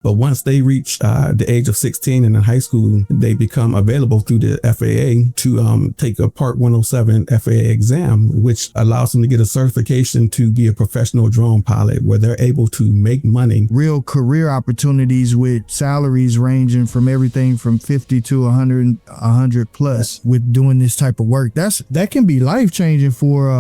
But once they reach the age of 16 and in high school, they become available through the FAA to take a Part 107 FAA exam, which allows them to get a certification to be a professional drone pilot, where they're able to make money. Real career opportunities with salaries ranging from everything from 50 to 100 plus with doing this type of work. That can be life changing for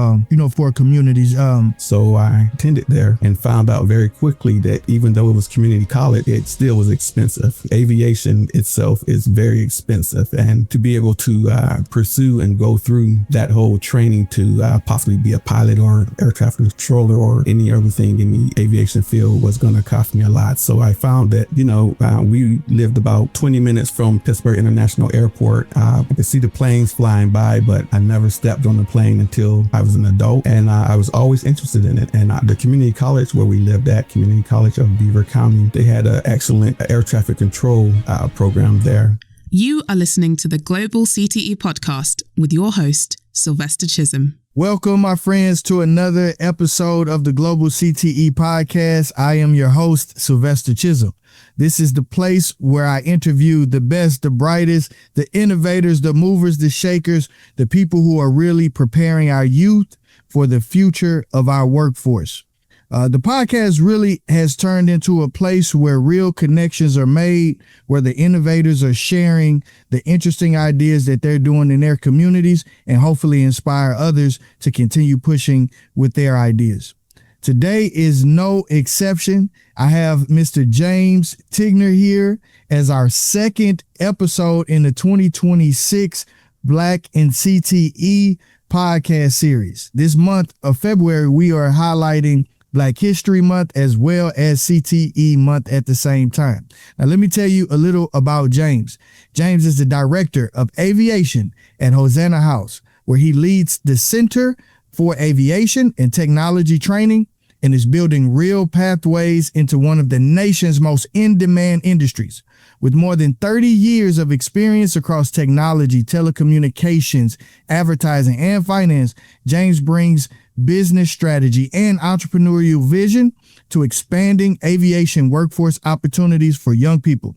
for communities. So I attended there and found out very quickly that even though it was community college, it still was expensive. Aviation itself is very expensive, and to be able to pursue and go through that whole training to possibly be a pilot or air traffic controller or any other thing in the aviation field was going to cost me a lot. So I found that, we lived about 20 minutes from Pittsburgh International Airport. I could see the planes flying by, but I never stepped on the plane until I was an adult, and I was always interested in it. And the community college where we lived at, Community College of Beaver County, they had an excellent air traffic control program there. You are listening to the Global CTE Podcast with your host, Sylvester Chisom. Welcome, my friends, to another episode of the Global CTE Podcast. I am your host, Sylvester Chisom. This is the place where I interview the best, the brightest, the innovators, the movers, the shakers, the people who are really preparing our youth for the future of our workforce. The podcast really has turned into a place where real connections are made, where the innovators are sharing the interesting ideas that they're doing in their communities and hopefully inspire others to continue pushing with their ideas. Today is no exception. I have Mr. James Tigner here as our second episode in the 2026 Black and CTE podcast series. This month of February, we are highlighting Black History Month as well as CTE Month at the same time. Now, let me tell you a little about James. James is the director of aviation at Hosanna House, where he leads the Center for Aviation and Technology Training and is building real pathways into one of the nation's most in-demand industries. With more than 30 years of experience across technology, telecommunications, advertising, and finance, James brings business strategy and entrepreneurial vision to expanding aviation workforce opportunities for young people.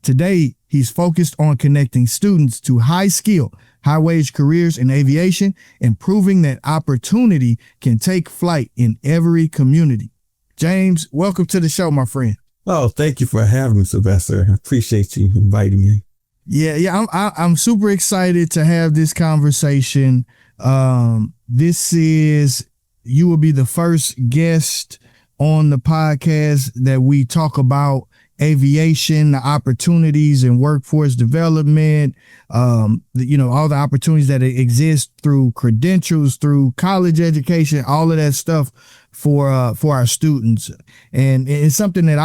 Today, he's focused on connecting students to high-skill, high-wage careers in aviation and proving that opportunity can take flight in every community. James, welcome to the show, my friend. Oh, thank you for having me, Sylvester. I appreciate you inviting me. Yeah, I'm super excited to have this conversation. You will be the first guest on the podcast that we talk about aviation, the opportunities in workforce development, all the opportunities that exist through credentials, through college education, all of that stuff for our students. And it's something that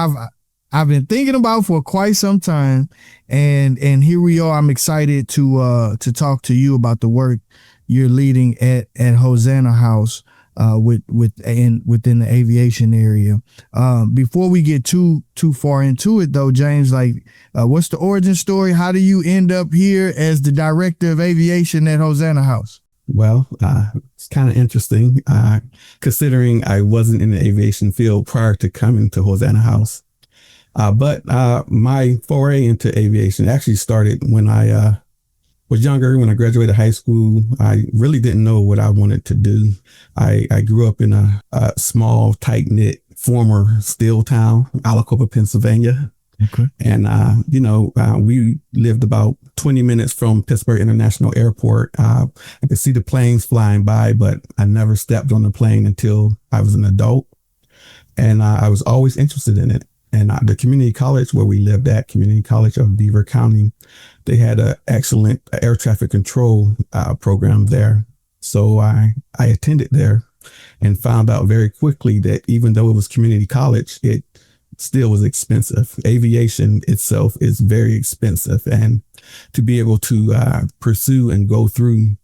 I've been thinking about for quite some time. And here we are. I'm excited to talk to you about the work you're leading at Hosanna House within the aviation area. Before we get too far into it, though, James, what's the origin story? How do you end up here as the director of aviation at Hosanna House? Well, it's kind of interesting, considering I wasn't in the aviation field prior to coming to Hosanna House. But my foray into aviation actually started when I was younger. When I graduated high school, I really didn't know what I wanted to do. I grew up in a small, tight-knit, former steel town, Alicopa, Pennsylvania. Okay. And, we lived about 20 minutes from Pittsburgh International Airport. I could see the planes flying by, but I never stepped on the plane until I was an adult. And I was always interested in it. And the community college where we lived at, Community College of Beaver County, they had an excellent air traffic control program there. So I attended there and found out very quickly that even though it was community college, it still was expensive. Aviation itself is very expensive. And to be able to pursue and go through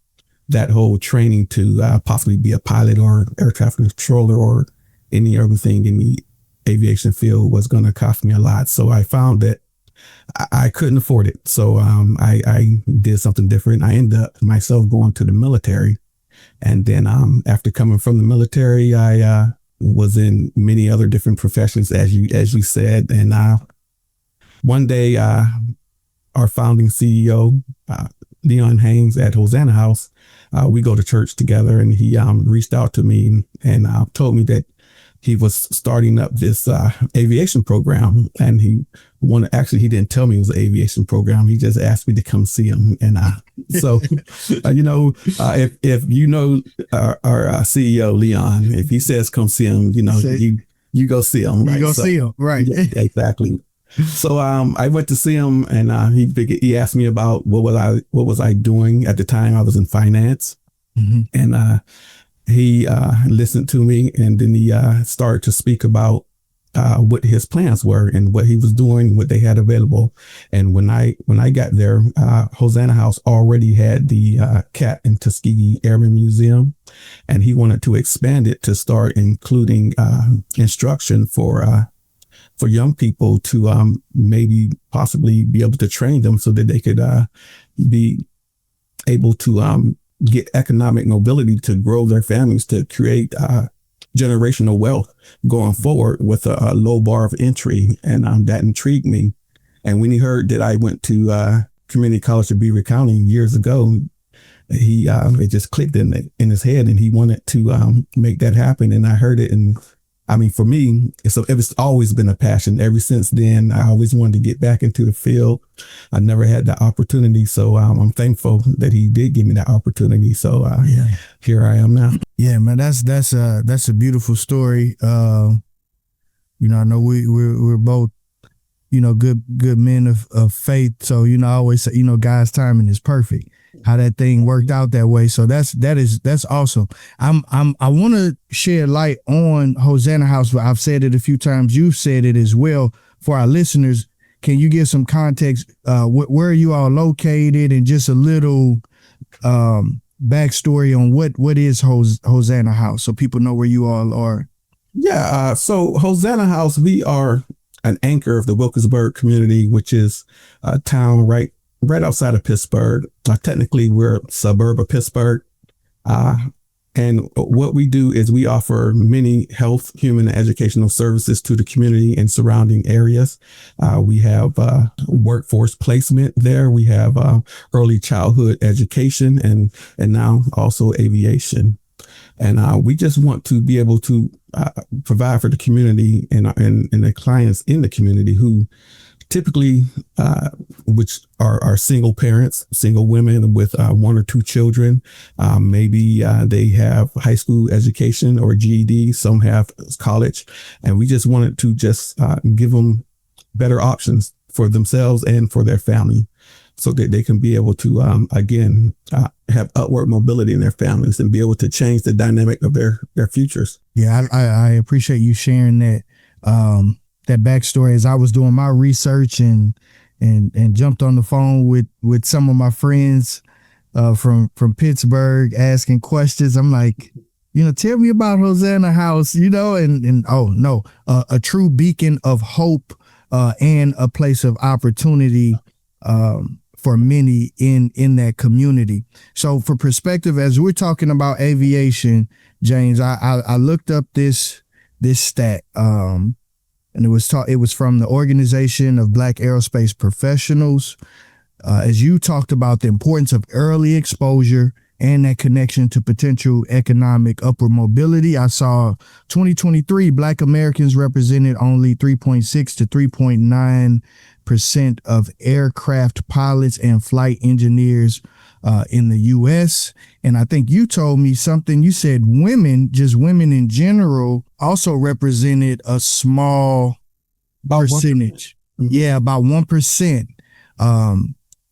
that whole training to possibly be a pilot or air traffic controller or any other thing in the aviation field was going to cost me a lot. So I found that I couldn't afford it. So I did something different. I ended up myself going to the military. And then after coming from the military, I was in many other different professions, as you said. And one day, our founding CEO, Leon Haynes at Hosanna House, we go to church together, and he reached out to me and told me that he was starting up this aviation program, and he didn't tell me it was an aviation program. He just asked me to come see him. And so, if you know our CEO, Leon, if he says come see him, you go see him. Right? You go see him. Right. Yeah, exactly. So I went to see him, and he asked me about what was I doing at the time. I was in finance, and he listened to me, and then he started to speak about what his plans were and what he was doing, what they had available. And when I got there, Hosanna House already had the CAT and Tuskegee Airmen Museum, and he wanted to expand it to start including instruction for young people to maybe possibly be able to train them so that they could be able to get economic mobility to grow their families, to create generational wealth going forward with a low bar of entry. And that intrigued me. And when he heard that I went to community college of Beaver County years ago, it just clicked in his head, and he wanted to make that happen. And I heard it, and I mean, for me, it's always been a passion. Ever since then, I always wanted to get back into the field. I never had the opportunity, so I'm thankful that he did give me that opportunity. So here I am now. Yeah, man, that's a beautiful story. I know we're both, good men of faith. So I always say, God's timing is perfect. How that thing worked out that way. So that's awesome. I want to shed light on Hosanna House. I've said it a few times. You've said it as well. For our listeners, can you give some context? Where are you all located, and just a little backstory on what is Hosanna House, so people know where you all are? Yeah. So Hosanna House, we are an anchor of the Wilkinsburg community, which is a town right outside of Pittsburgh. Technically, we're a suburb of Pittsburgh. And what we do is we offer many health, human, and educational services to the community and surrounding areas. We have workforce placement there. We have early childhood education, and now also aviation. And we just want to be able to provide for the community and the clients in the community who typically, which are single parents, single women with one or two children. Maybe they have high school education or GED. Some have college. And we just wanted to just give them better options for themselves and for their family, so that they can be able to, have upward mobility in their families and be able to change the dynamic of their futures. Yeah, I appreciate you sharing that. That backstory. As I was doing my research and jumped on the phone with some of my friends from Pittsburgh, asking questions. I'm like, tell me about Hosanna House, and oh no, a true beacon of hope and a place of opportunity for many in that community. So for perspective, as we're talking about aviation, James, I looked up this stat. And it was from the Organization of Black Aerospace Professionals. As you talked about the importance of early exposure and that connection to potential economic upward mobility, I saw 2023 Black Americans represented only 3.6 to 3.9% of aircraft pilots and flight engineers in the U.S. And I think you told me something. You said women in general, also represented a small percentage. Yeah, about 1%.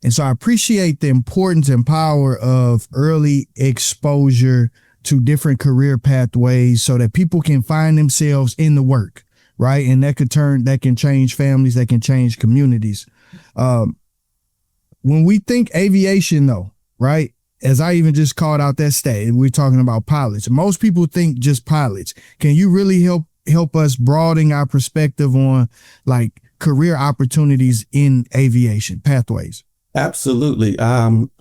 And so I appreciate the importance and power of early exposure to different career pathways so that people can find themselves in the work, right? And that can change families, that can change communities. When we think aviation though, right? As I even just called out that stat, we're talking about pilots. Most people think just pilots. Can you really help us broaden our perspective on like career opportunities in aviation pathways? Absolutely.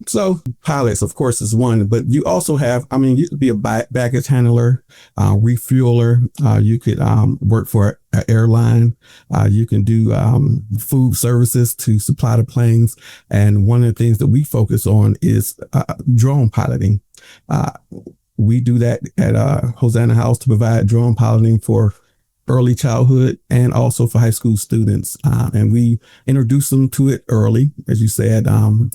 So pilots, of course, is one, but you also have, you could be a baggage handler, refueler. You could work for an airline. You can do food services to supply the planes. And one of the things that we focus on is drone piloting. Uh, we do that at Hosanna House to provide drone piloting for early childhood and also for high school students. And we introduce them to it early. As you said,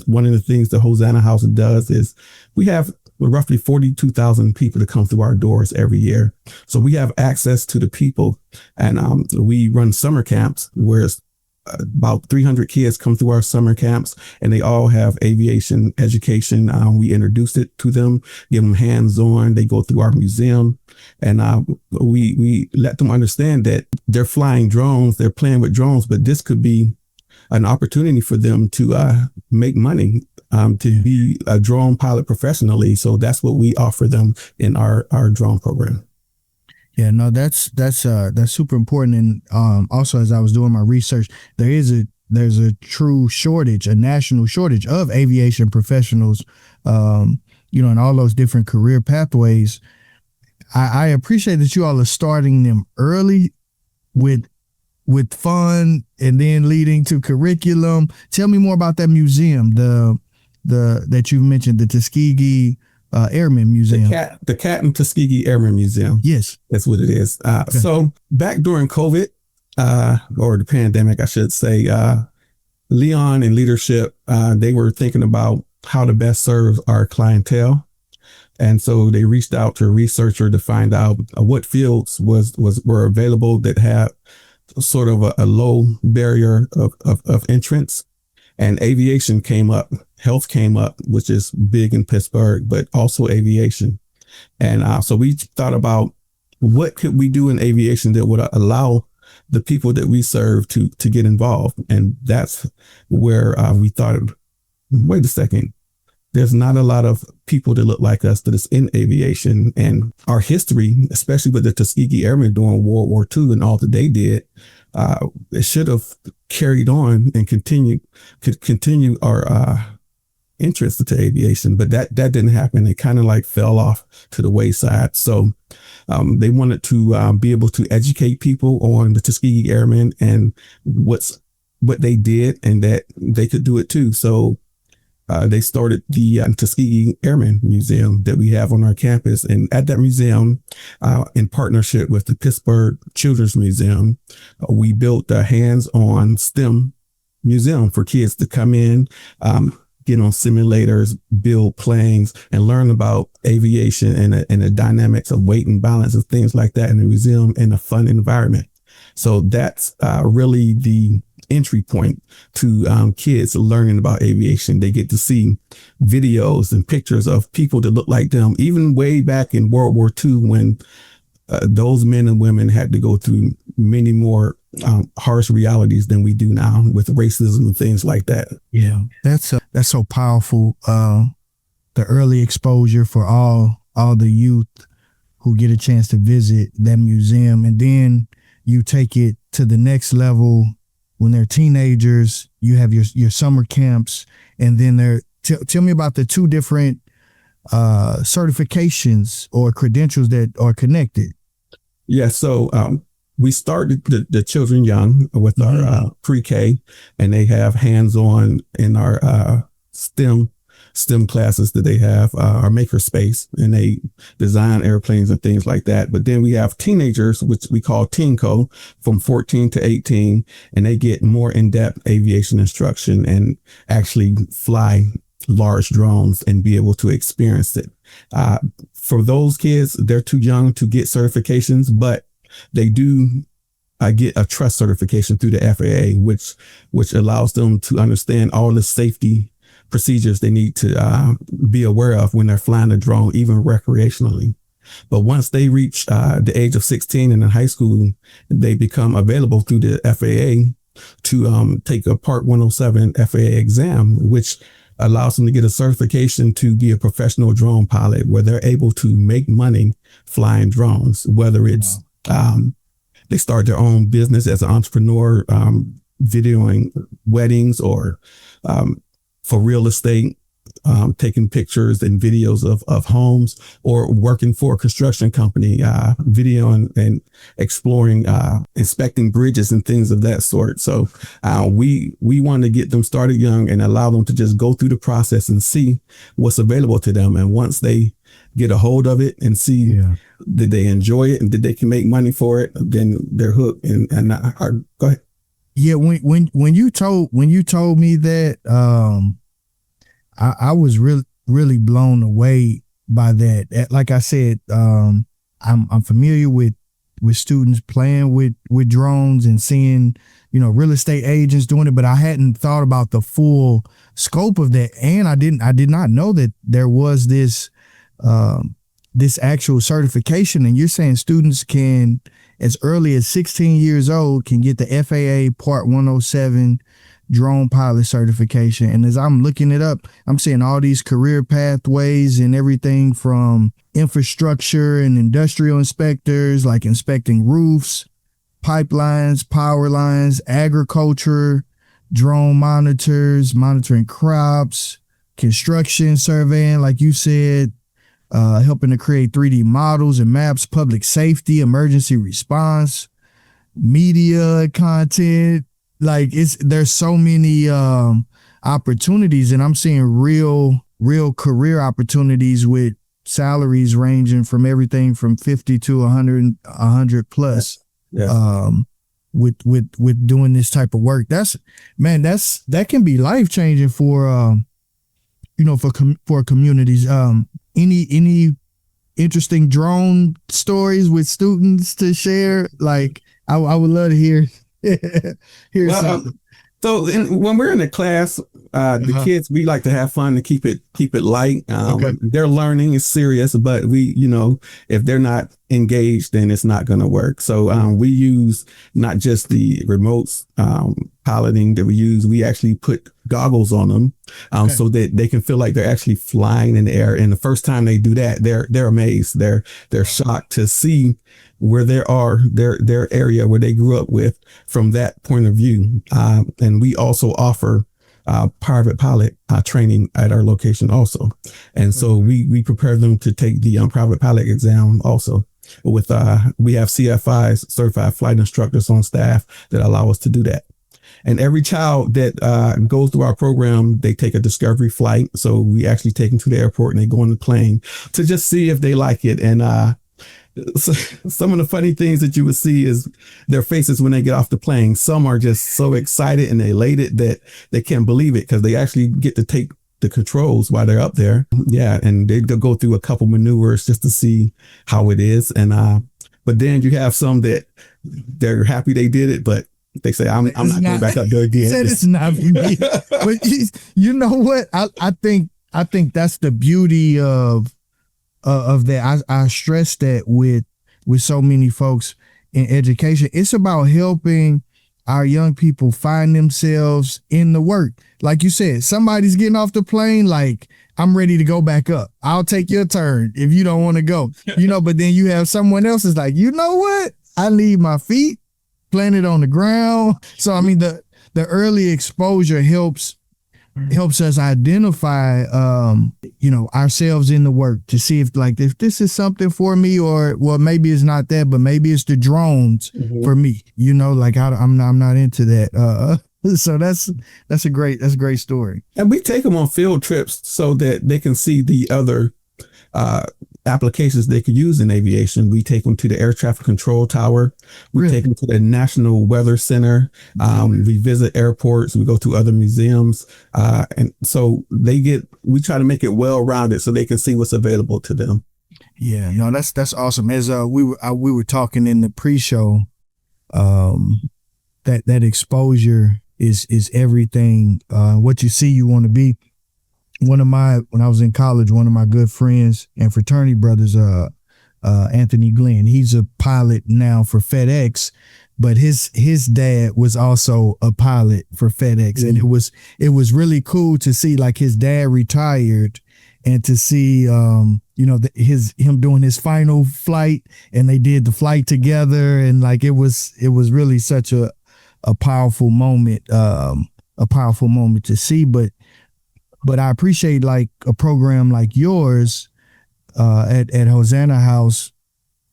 one of the things the Hosanna House does is we have roughly 42,000 people that come through our doors every year. So we have access to the people, and we run summer camps where about 300 kids come through our summer camps, and they all have aviation education. We introduce it to them, give them hands-on. They go through our museum, and we let them understand that they're flying drones, they're playing with drones, but this could be an opportunity for them to make money, to be a drone pilot professionally. So that's what we offer them in our drone program. Yeah, no, that's super important. And also, as I was doing my research, there's a true shortage, a national shortage of aviation professionals, in all those different career pathways. I appreciate that you all are starting them early with fun and then leading to curriculum. Tell me more about that museum, the that you mentioned, the Tuskegee Airmen Museum. The Cat and Tuskegee Airmen Museum. Yes. That's what it is. Okay. So back during COVID, or the pandemic, I should say, Leon and leadership, they were thinking about how to best serve our clientele. And so they reached out to a researcher to find out what fields were available that had sort of a low barrier of entrance. And aviation came up, health came up, which is big in Pittsburgh, but also aviation. And so we thought about what could we do in aviation that would allow the people that we serve to get involved. And that's where we thought, wait a second, there's not a lot of people that look like us that is in aviation, and our history, especially with the Tuskegee Airmen during World War II and all that they did, it should have carried on and could continue our interest into aviation, but that didn't happen. It kind of like fell off to the wayside. So they wanted to be able to educate people on the Tuskegee Airmen and what they did, and that they could do it too. So they started the Tuskegee Airmen Museum that we have on our campus. And at that museum, in partnership with the Pittsburgh Children's Museum, we built a hands-on STEM museum for kids to come in, get on simulators, build planes, and learn about aviation and the dynamics of weight and balance and things like that in the museum in a fun environment. So that's really the entry point to kids learning about aviation. They get to see videos and pictures of people that look like them, even way back in World War II, when those men and women had to go through many more harsh realities than we do now with racism and things like that. Yeah, that's so powerful. The early exposure for all the youth who get a chance to visit that museum, and then you take it to the next level when they're teenagers. You have your summer camps, and then tell me about the two different certifications or credentials that are connected. Yeah, so we started the children young with our pre-K, and they have hands-on in our STEM classes that they have, our maker space, and they design airplanes and things like that. But then we have teenagers, which we call TeenCo, from 14 to 18, and they get more in-depth aviation instruction and actually fly large drones and be able to experience it. For those kids, they're too young to get certifications, but they do get a trust certification through the FAA, which allows them to understand all the safety procedures they need to be aware of when they're flying a drone, even recreationally. But once they reach the age of 16 and in high school, they become available through the FAA to take a Part 107 FAA exam, which allows them to get a certification to be a professional drone pilot, where they're able to make money flying drones, whether it's they start their own business as an entrepreneur, videoing weddings, or for real estate, taking pictures and videos of homes, or working for a construction company, videoing and exploring, inspecting bridges and things of that sort. So we want to get them started young and allow them to just go through the process and see what's available to them. And once they get a hold of it and see did they enjoy it and did they can make money for it, then they're hooked. And go ahead. Yeah, when you told me that, I was really blown away by that. Like I said, I'm familiar with students playing with drones and seeing, real estate agents doing it, but I hadn't thought about the full scope of that. And I did not know that there was this actual certification. And you're saying students can, as early as 16 years old, can get the FAA Part 107 drone pilot certification. And as I'm looking it up, I'm seeing all these career pathways and everything from infrastructure and industrial inspectors, like inspecting roofs, pipelines, power lines, agriculture, drone monitors, monitoring crops, construction surveying, like you said, helping to create 3D models and maps, public safety, emergency response, media content. Like there's so many opportunities, and I'm seeing real career opportunities with salaries ranging from everything from 50 to 100 plus. Yeah. With doing this type of work, that can be life changing for for communities. Any interesting drone stories with students to share? Like I would love to hear. Here's something. So when we're in the class, the kids, we like to have fun and keep it light. Their learning is serious, but if they're not engaged, then it's not going to work. So we use not just the remote piloting that we use. We actually put goggles on them so that they can feel like they're actually flying in the air. And the first time they do that, they're amazed. They're shocked to see where their area where they grew up with from that point of view. And we also offer private pilot training at our location also. And so we prepare them to take the private pilot exam also. We have CFIs, certified flight instructors on staff that allow us to do that. And every child that goes through our program, they take a discovery flight. So we actually take them to the airport and they go on the plane to just see if they like it. And so some of the funny things that you would see is their faces when they get off the plane. Some are just so excited and elated that they can't believe it because they actually get to take the controls while they're up there. Yeah. And they'll go through a couple maneuvers just to see how it is. And but then you have some that they're happy they did it, but they say, I'm not going back up there again. Said it's not for me. But you know what? I think that's the beauty of that. I stress that with so many folks in education. It's about helping our young people find themselves in the work. Like you said, somebody's getting off the plane, like, I'm ready to go back up. I'll take your turn if you don't want to go. But then you have someone else is like, you know what? I need my feet planted on the ground. So I mean the early exposure helps us identify ourselves in the work to see if this is something for me, or well, maybe it's not that, but maybe it's the drones for me. I'm not into that. So that's a great story. And we take them on field trips so that they can see the other applications they could use in aviation. We take them to the air traffic control tower. We take them to the National Weather Center. We visit airports. We go to other museums. And so we try to make it well-rounded so they can see what's available to them. Yeah, no, that's awesome. As we were talking in the pre-show, that exposure is everything. What you see, you want to be. When I was in college, one of my good friends and fraternity brothers, Anthony Glenn, he's a pilot now for FedEx, but his dad was also a pilot for FedEx. And it was really cool to see like his dad retired and to see, him doing his final flight, and they did the flight together. And like, it was really such a powerful moment to see. But But I appreciate like a program like yours at Hosanna House,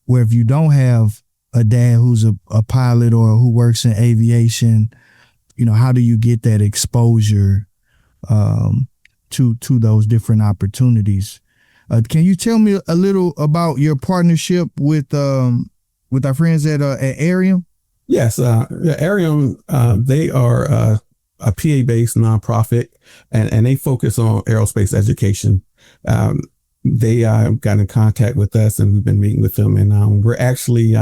where if you don't have a dad who's a pilot or who works in aviation, how do you get that exposure to those different opportunities? Can you tell me a little about your partnership with our friends at Arium? Yes, Arium, they are a PA-based nonprofit, and they focus on aerospace education. They got in contact with us, and we've been meeting with them, and we're actually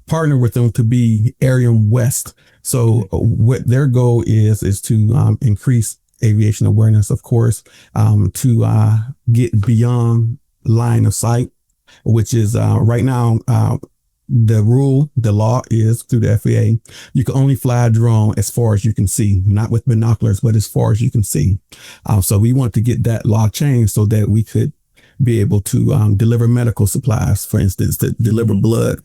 partnered with them to be Arium West. So what their goal is to increase aviation awareness, of course, to get beyond line of sight, which is right now, the law is through the FAA, you can only fly a drone as far as you can see, not with binoculars, but as far as you can see. So we want to get that law changed so that we could be able to deliver medical supplies, for instance, to deliver blood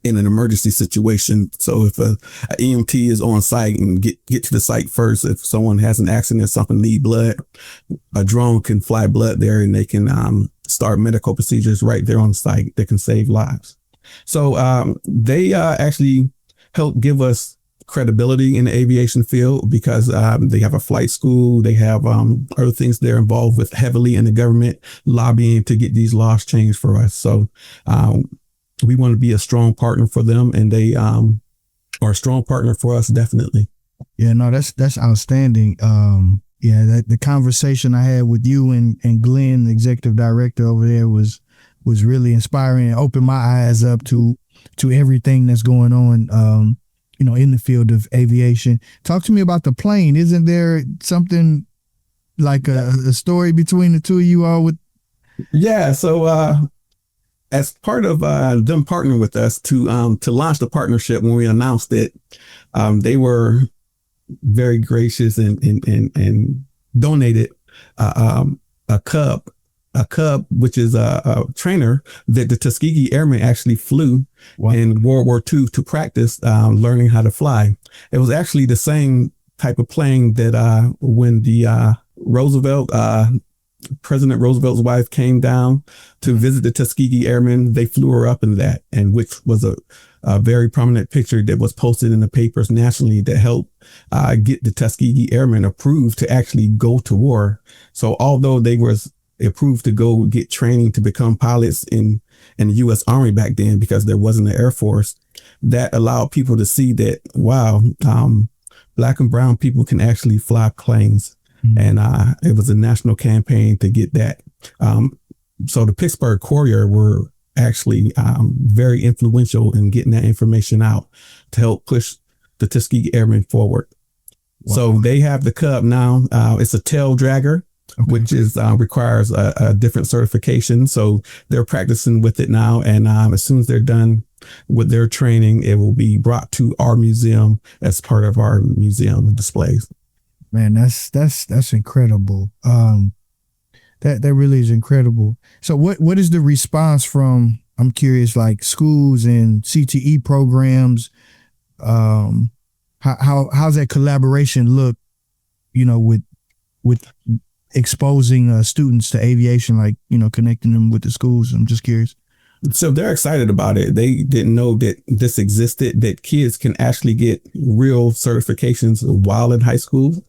in an emergency situation. So if a EMT is on site and get to the site first, if someone has an accident, something need blood, a drone can fly blood there, and they can start medical procedures right there on site that can save lives. So they actually help give us credibility in the aviation field because they have a flight school. They have other things they're involved with heavily in the government lobbying to get these laws changed for us. So we want to be a strong partner for them, and they are a strong partner for us, definitely. Yeah, no, that's outstanding. The conversation I had with you and Glenn, the executive director over there, was really inspiring and opened my eyes up to everything that's going on, in the field of aviation. Talk to me about the plane. Isn't there something like a story between the two of you all with? Yeah. So as part of them partnering with us to launch the partnership, when we announced it, they were very gracious and donated a Cub, which is a trainer that the Tuskegee Airmen actually flew in World War II to practice learning how to fly. It was actually the same type of plane that when the President Roosevelt's wife came down to visit the Tuskegee Airmen, they flew her up in that, and which was a very prominent picture that was posted in the papers nationally that helped get the Tuskegee Airmen approved to actually go to war. So although they was approved to go get training to become pilots in the U.S. Army back then, because there wasn't an Air Force, that allowed people to see that, wow, Black and brown people can actually fly planes. And it was a national campaign to get that. So the Pittsburgh Courier were actually very influential in getting that information out to help push the Tuskegee Airmen forward. Wow. So they have the Cub now. It's a tail dragger, which is requires a different certification. So they're practicing with it now. And as soon as they're done with their training, it will be brought to our museum as part of our museum displays. Man, that's incredible. That really is incredible. So what is the response from, I'm curious, like schools and CTE programs? How's that collaboration look, with exposing students to aviation, like, connecting them with the schools? I'm just curious. So they're excited about it. They didn't know that this existed, that kids can actually get real certifications while in high school,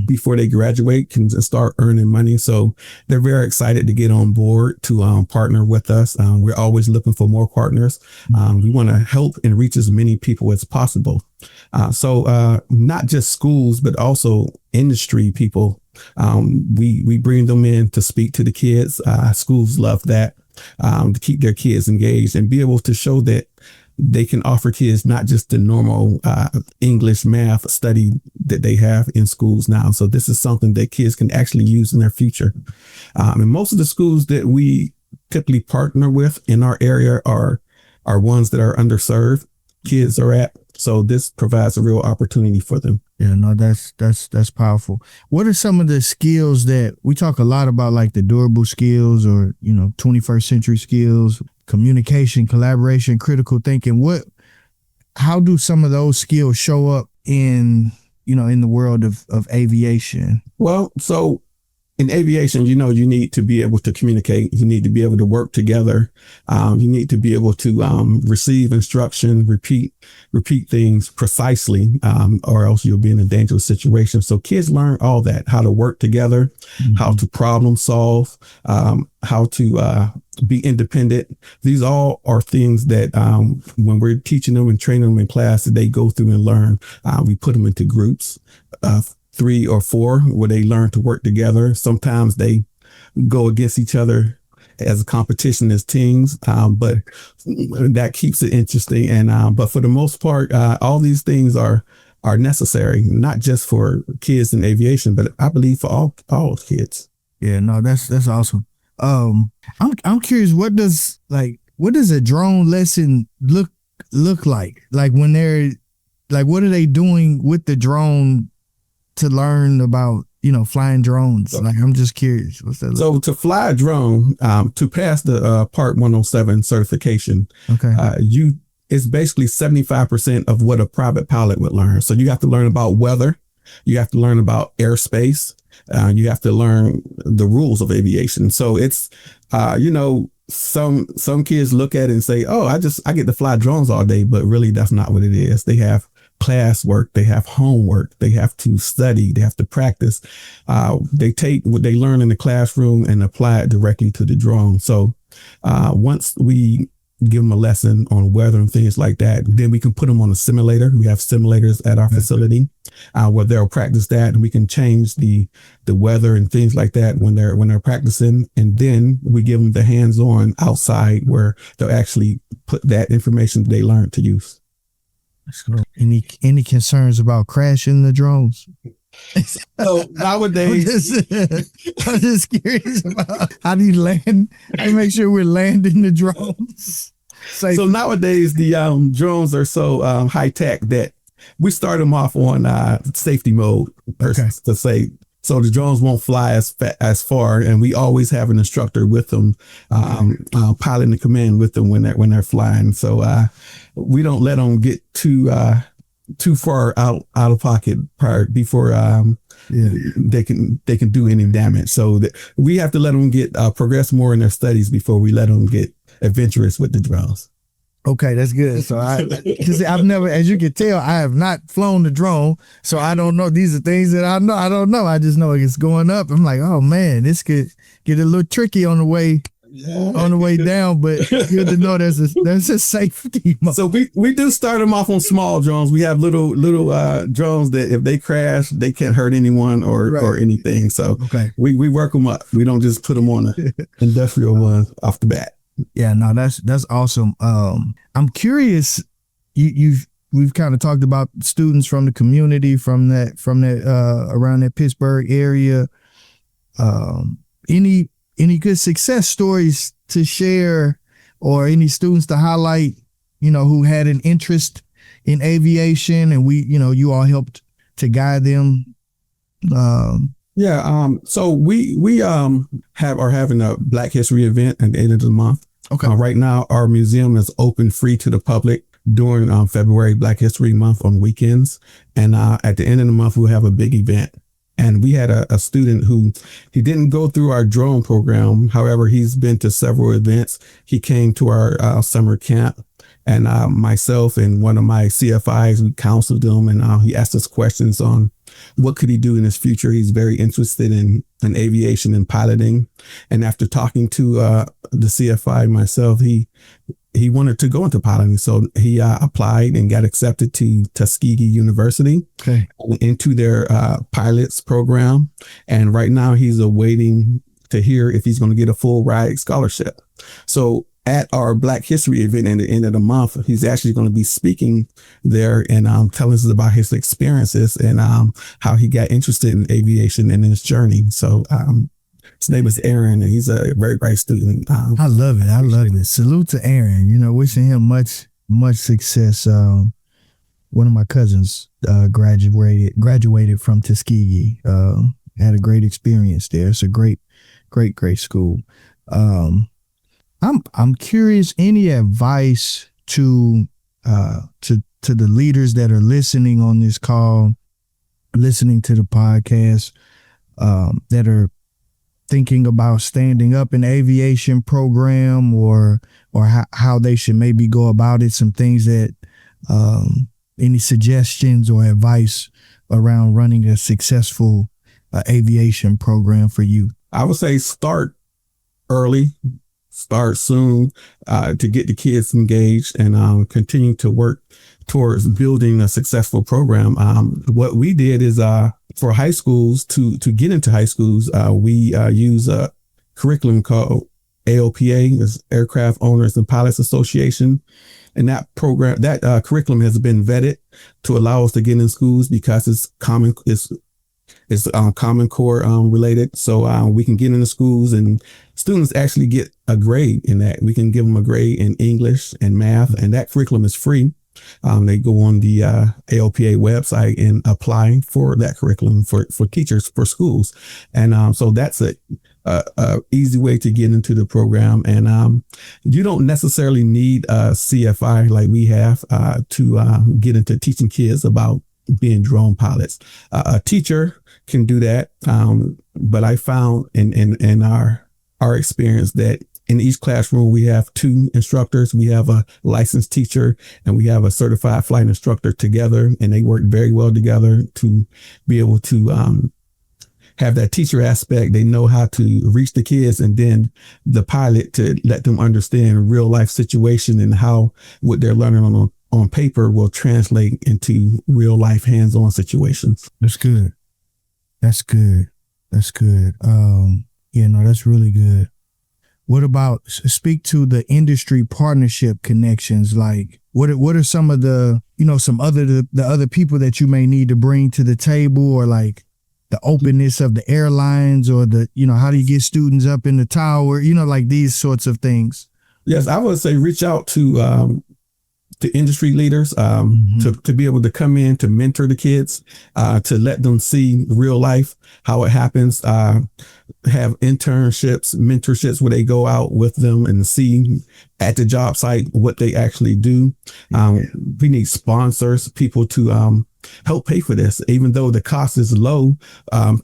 before they graduate, can start earning money. So they're very excited to get on board to partner with us. We're always looking for more partners. We want to help and reach as many people as possible. So not just schools, but also industry people. We bring them in to speak to the kids. Schools love that. To keep their kids engaged and be able to show that they can offer kids not just the normal English, math study that they have in schools now. So this is something that kids can actually use in their future. And most of the schools that we typically partner with in our area are ones that are underserved kids are at. So this provides a real opportunity for them. Yeah, no, that's powerful. What are some of the skills that we talk a lot about, like the durable skills or, 21st century skills, communication, collaboration, critical thinking? How do some of those skills show up in the world of aviation? Well, so in aviation, you need to be able to communicate. You need to be able to work together. You need to be able to receive instruction, repeat things precisely, or else you'll be in a dangerous situation. So kids learn all that, how to work together, how to problem solve, how to be independent. These all are things that when we're teaching them and training them in class, that they go through and learn. We put them into groups, 3 or 4, where they learn to work together. Sometimes they go against each other as a competition as teams, but that keeps it interesting. And but for the most part, all these things are necessary, not just for kids in aviation, but I believe for all kids. Yeah, no, that's awesome. I'm curious, what does a drone lesson look like? Like when they're like, what are they doing with the drone to learn about, flying drones? Like, I'm just curious. What's that? So to fly a drone, to pass the Part 107 certification, okay, it's basically 75% of what a private pilot would learn. So you have to learn about weather. You have to learn about airspace. You have to learn the rules of aviation. So it's, some kids look at it and say, oh, I get to fly drones all day, but really that's not what it is. They have class work, they have homework, they have to study, they have to practice. They take what they learn in the classroom and apply it directly to the drone. So once we give them a lesson on weather and things like that, then we can put them on a simulator. We have simulators at our facility where they'll practice that, and we can change the weather and things like that when they're practicing. And then we give them the hands-on outside where they'll actually put that information they learned to use. Let's go. Any concerns about crashing the drones? So nowadays, I'm just curious about how do you land to make sure we're landing the drones. So nowadays the drones are so high tech that we start them off on safety mode, to say. So the drones won't fly as far, and we always have an instructor with them, piloting the command with them when they're flying. So we don't let them get too far out of pocket before they can do any damage. So we have to let them get progress more in their studies before we let them get adventurous with the drones. Okay, that's good. So I've never, as you can tell, I have not flown the drone, so I don't know. These are things that I know. I don't know. I just know it's going up. I'm like, oh man, this could get a little tricky on the way down. But good to know there's a safety mode. So we do start them off on small drones. We have little drones that if they crash, they can't hurt anyone or anything. So we work them up. We don't just put them on the industrial ones off the bat. Yeah, no, that's awesome. I'm curious. We've kind of talked about students from the community from that around that Pittsburgh area. Any good success stories to share, or any students to highlight, who had an interest in aviation, and you all helped to guide them. So we are having a Black History event at the end of the month. Okay. Right now, our museum is open free to the public during February Black History Month on weekends. And at the end of the month, we'll have a big event. And we had a student who, he didn't go through our drone program. However, he's been to several events. He came to our summer camp, and myself and one of my CFIs, we counseled him, and he asked us questions on what could he do in his future. He's very interested in aviation and piloting. And after talking to the CFI myself, he wanted to go into piloting. So he applied and got accepted to Tuskegee University into their pilots program. And right now he's awaiting to hear if he's going to get a full ride scholarship. So at our Black History event at the end of the month, he's actually going to be speaking there and telling us about his experiences and how he got interested in aviation and his journey. So his name is Aaron, and he's a very bright student. I love it. I love it. Salute to Aaron. Wishing him much success. One of my cousins graduated from Tuskegee. Had a great experience there. It's a great school. I'm curious, any advice to the leaders that are listening on this call, listening to the podcast, that are thinking about standing up an aviation program or how they should maybe go about it, some things that, any suggestions or advice around running a successful aviation program for you? I would say start early, start soon, to get the kids engaged and continue to work towards building a successful program. What we did is for high schools to get into high schools, we use a curriculum called AOPA, is Aircraft Owners and Pilots Association. And that program, that curriculum has been vetted to allow us to get in schools because it's Common Core related. So we can get into schools and students actually get a grade in that. We can give them a grade in English and math, and that curriculum is free. They go on the AOPA website and apply for that curriculum for teachers for schools. And so that's a easy way to get into the program. And you don't necessarily need a CFI like we have to get into teaching kids about being drone pilots. A teacher can do that. But I found in our experience that in each classroom, we have 2 instructors. We have a licensed teacher and we have a certified flight instructor together, and they work very well together to be able to have that teacher aspect. They know how to reach the kids, and then the pilot to let them understand real life situation and how what they're learning on paper will translate into real life hands-on situations. That's good. That's good. That's good. That's really good. What about, speak to the industry partnership connections? Like what are some of the, the other people that you may need to bring to the table, or like the openness of the airlines, or the, how do you get students up in the tower, like these sorts of things? Yes, I would say reach out to industry leaders, to be able to come in to mentor the kids, to let them see real life, how it happens, have internships, mentorships where they go out with them and see at the job site what they actually do. We need sponsors, people to help pay for this, even though the cost is low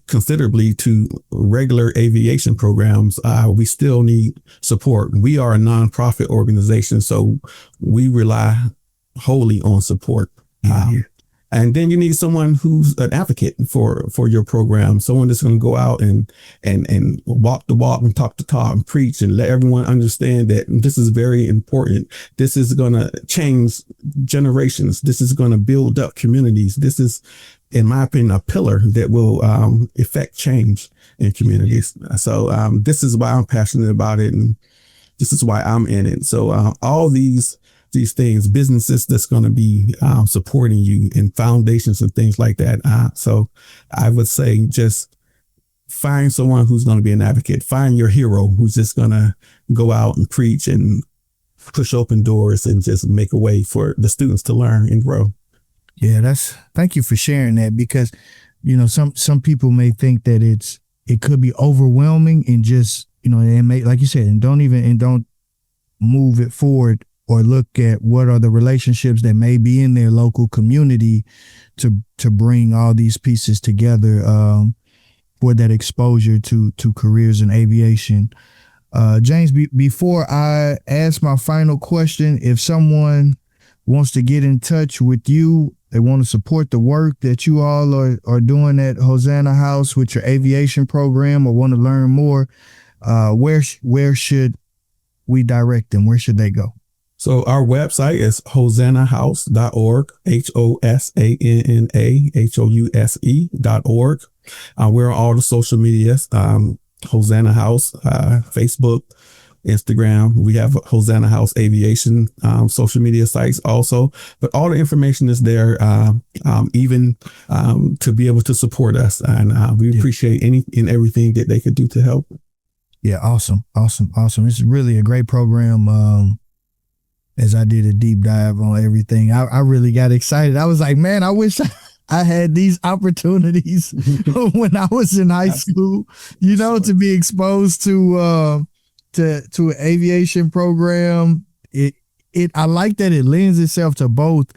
considerably to regular aviation programs. We still need support. We are a nonprofit organization, so we rely wholly on support. And then you need someone who's an advocate for your program, someone that's going to go out and walk the walk and talk the talk and preach and let everyone understand that this is very important. This is going to change generations. This is going to build up communities. This is, in my opinion, a pillar that will effect change in communities. So this is why I'm passionate about it, and this is why I'm in it. So all these things, businesses that's going to be supporting you, and foundations and things like that. So I would say just find someone who's going to be an advocate. Find your hero who's just going to go out and preach and push open doors and just make a way for the students to learn and grow. Yeah, thank you for sharing that, because, some people may think that it could be overwhelming and just, and may, like you said, and don't move it forward or look at what are the relationships that may be in their local community to bring all these pieces together for that exposure to careers in aviation. James, before I ask my final question, if someone wants to get in touch with you, they want to support the work that you all are doing at Hosanna House with your aviation program, or want to learn more, where should we direct them? Where should they go? So our website is hosannahouse.org, HOSANNAHOUSE.org. We're on all the social medias, Hosanna House, Facebook, Instagram. We have Hosanna House Aviation social media sites also, but all the information is there, even to be able to support us. And we appreciate any and everything that they could do to help. Yeah, awesome. This is really a great program. As I did a deep dive on everything, I really got excited. I was like, man, I wish I had these opportunities when I was in high school, to be exposed to an aviation program. I like that it lends itself to both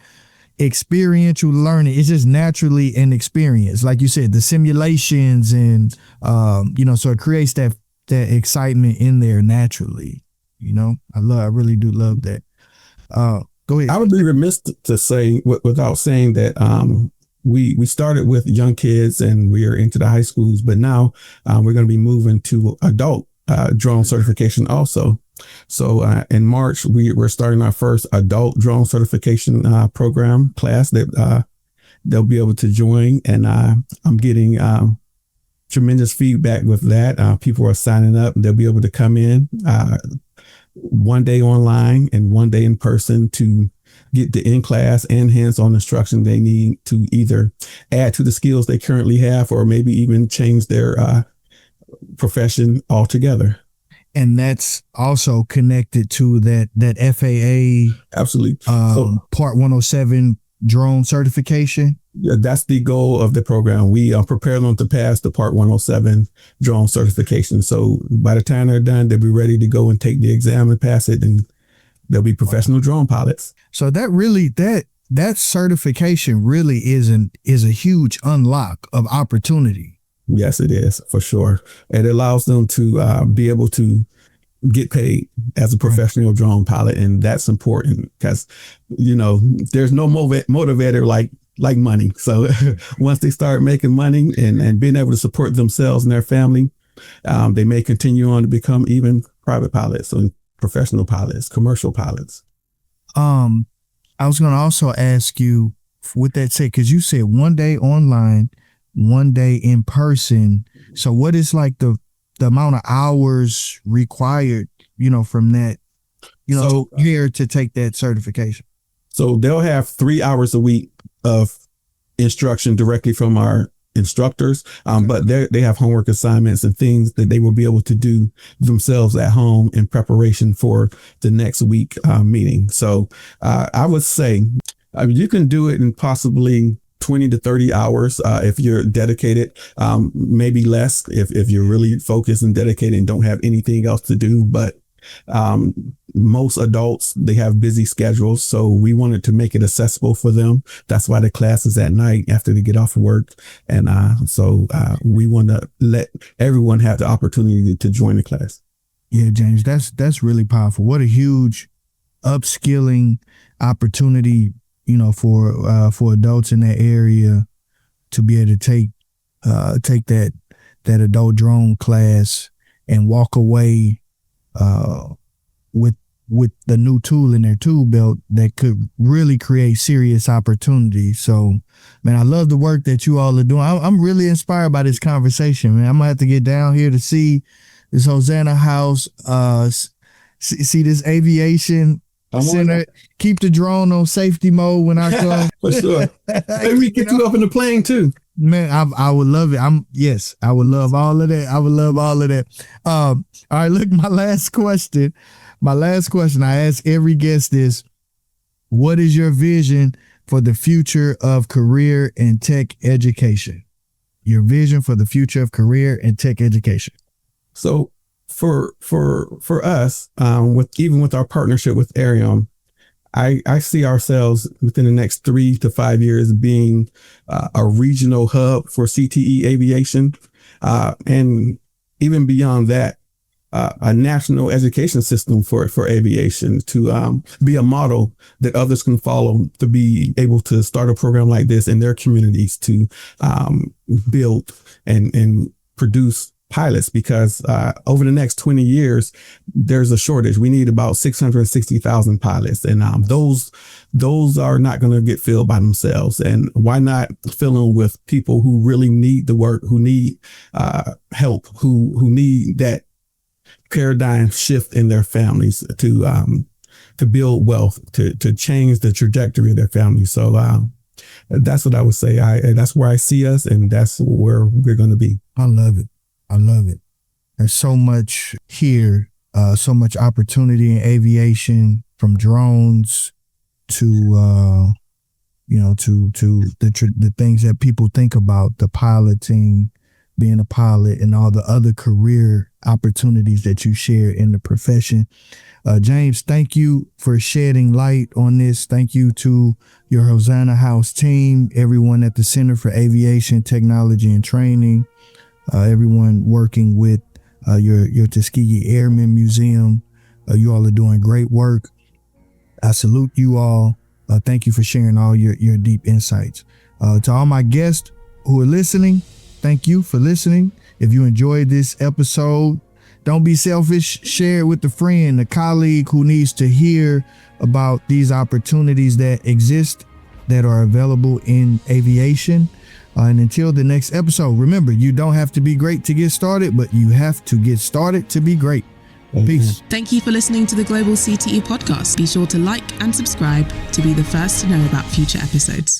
experiential learning. It's just naturally an experience. Like you said, the simulations and, so it creates that excitement in there naturally. You know, I really do love that. Go ahead. I would be remiss to say without saying that we started with young kids and we are into the high schools, but now we're going to be moving to adult drone certification also. So in March, we're starting our first adult drone certification program class that they'll be able to join. And I'm getting tremendous feedback with that. People are signing up. They'll be able to come in one day online and one day in person to get the in-class and hands-on instruction they need to either add to the skills they currently have or maybe even change their profession altogether. And that's also connected to that FAA Absolutely. Part 107 drone certification. Yeah, that's the goal of the program. We prepare them to pass the Part 107 drone certification. So by the time they're done, they'll be ready to go and take the exam and pass it, and they'll be professional drone pilots. So that certification really is a huge unlock of opportunity. Yes, it is, for sure. It allows them to be able to get paid as a professional drone pilot. And that's important because, there's no motivator like money. So once they start making money and being able to support themselves and their family, they may continue on to become even private pilots and professional pilots, commercial pilots. I was going to also ask you, with that said, because you said one day online, one day in person. So what is like the amount of hours required, from that, here to take that certification? So they'll have 3 hours a week of instruction directly from our instructors, but they have homework assignments and things that they will be able to do themselves at home in preparation for the next week meeting. So I would say you can do it in possibly 20 to 30 hours if you're dedicated, maybe less if you're really focused and dedicated and don't have anything else to do. But most adults, they have busy schedules, so we wanted to make it accessible for them. That's why the class is at night after they get off of work. And so we want to let everyone have the opportunity to join the class. Yeah, James, that's really powerful. What a huge upskilling opportunity, for adults in that area to be able to take that adult drone class and walk away with the new tool in their tool belt that could really create serious opportunity. So, man, I love the work that you all are doing. I'm really inspired by this conversation, man. I'm gonna have to get down here to see this Hosanna House, see this aviation center. Keep the drone on safety mode when I come. For sure. Maybe we get you up in the plane too. Man, I would love it. I would love all of that. All right, look, my last question I ask every guest is, what is your vision for the future of career and tech education? Your vision for the future of career and tech education. So for us, with our partnership with Airmen, I see ourselves within the next 3 to 5 years being a regional hub for CTE aviation, and even beyond that, a national education system for aviation to be a model that others can follow, to be able to start a program like this in their communities, to build and produce pilots, because over the next 20 years, there's a shortage. We need about 660,000 pilots, and those are not going to get filled by themselves. And why not fill them with people who really need the work, who need help, who need that paradigm shift in their families to build wealth, to change the trajectory of their families. So that's what I would say. That's where I see us, and that's where we're going to be. I love it. There's so much here, so much opportunity in aviation, from drones to the things that people think about, the piloting, being a pilot, and all the other career opportunities that you share in the profession. James, thank you for shedding light on this. Thank you to your Hosanna House team, everyone at the Center for Aviation, Technology, and Training, everyone working with your Tuskegee Airmen Museum. You all are doing great work. I salute you all. Thank you for sharing all your deep insights. To all my guests who are listening, thank you for listening. If you enjoyed this episode, don't be selfish. Share it with a friend, a colleague who needs to hear about these opportunities that exist, that are available in aviation. And until the next episode, remember, you don't have to be great to get started, but you have to get started to be great. Peace. Thank you for listening to the Global CTE Podcast. Be sure to like and subscribe to be the first to know about future episodes.